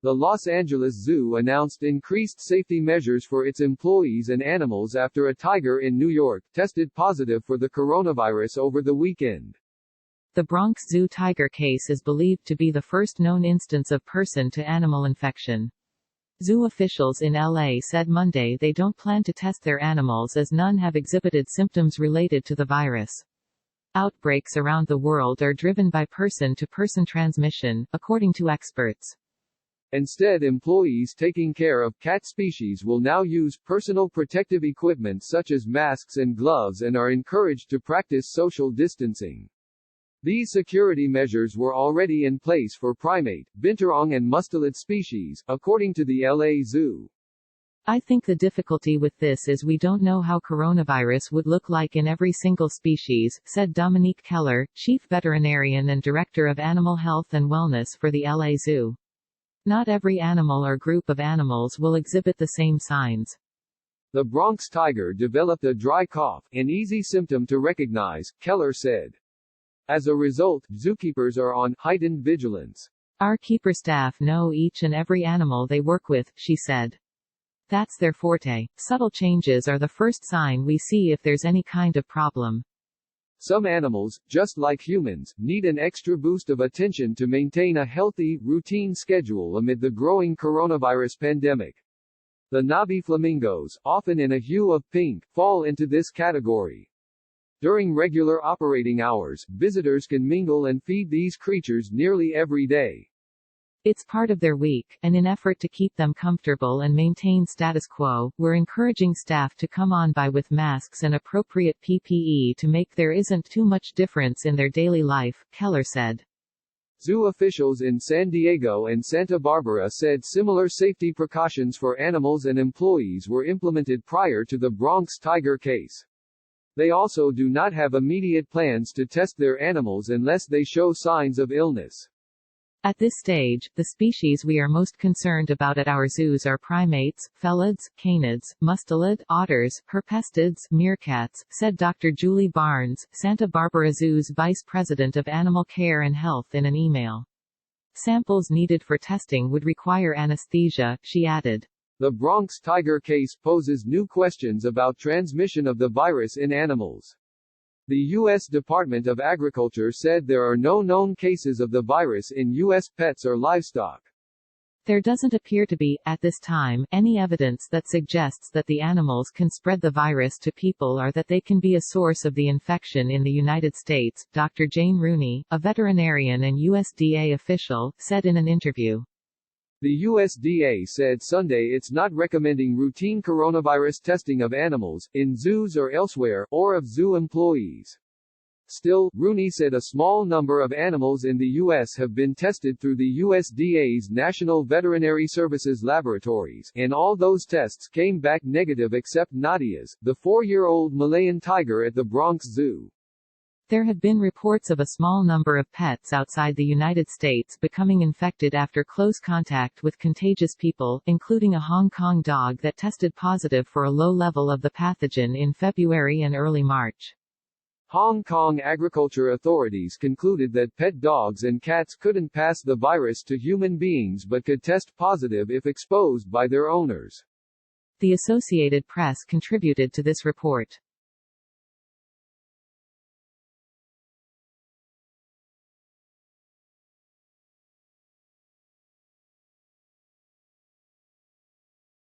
The Los Angeles Zoo announced increased safety measures for its employees and animals after a tiger in New York tested positive for the coronavirus over the weekend. The Bronx Zoo tiger case is believed to be the first known instance of person-to-animal infection. Zoo officials in LA said Monday they don't plan to test their animals as none have exhibited symptoms related to the virus. Outbreaks around the world are driven by person-to-person transmission, according to experts. Instead, employees taking care of cat species will now use personal protective equipment such as masks and gloves and are encouraged to practice social distancing. These security measures were already in place for primate, binturong and mustelid species, according to the LA Zoo. I think the difficulty with this is we don't know how coronavirus would look like in every single species, said Dominique Keller, chief veterinarian and director of animal health and wellness for the LA Zoo. Not every animal or group of animals will exhibit the same signs. The Bronx tiger developed a dry cough, an easy symptom to recognize, Keller said. As a result, zookeepers are on heightened vigilance. Our keeper staff know each and every animal they work with, she said. That's their forte. Subtle changes are the first sign we see if there's any kind of problem. Some animals, just like humans, need an extra boost of attention to maintain a healthy, routine schedule amid the growing coronavirus pandemic. The Na'vi flamingos, often in a hue of pink, fall into this category. During regular operating hours, visitors can mingle and feed these creatures nearly every day. It's part of their week, and in effort to keep them comfortable and maintain status quo, we're encouraging staff to come on by with masks and appropriate PPE to make there isn't too much difference in their daily life, Keller said. Zoo officials in San Diego and Santa Barbara said similar safety precautions for animals and employees were implemented prior to the Bronx tiger case. They also do not have immediate plans to test their animals unless they show signs of illness. At this stage, the species we are most concerned about at our zoos are primates, felids, canids, mustelid, otters, herpestids, meerkats, said Dr. Julie Barnes, Santa Barbara Zoo's Vice President of Animal Care and Health in an email. Samples needed for testing would require anesthesia, she added. The Bronx tiger case poses new questions about transmission of the virus in animals. The U.S. Department of Agriculture said there are no known cases of the virus in U.S. pets or livestock. There doesn't appear to be, at this time, any evidence that suggests that the animals can spread the virus to people or that they can be a source of the infection in the United States, Dr. Jane Rooney, a veterinarian and USDA official, said in an interview. The USDA said Sunday it's not recommending routine coronavirus testing of animals, in zoos or elsewhere, or of zoo employees. Still, Rooney said a small number of animals in the U.S. have been tested through the USDA's National Veterinary Services Laboratories, and all those tests came back negative except Nadia's, the 4-year-old Malayan tiger at the Bronx Zoo. There have been reports of a small number of pets outside the United States becoming infected after close contact with contagious people, including a Hong Kong dog that tested positive for a low level of the pathogen in February and early March. Hong Kong agriculture authorities concluded that pet dogs and cats couldn't pass the virus to human beings but could test positive if exposed by their owners. The Associated Press contributed to this report.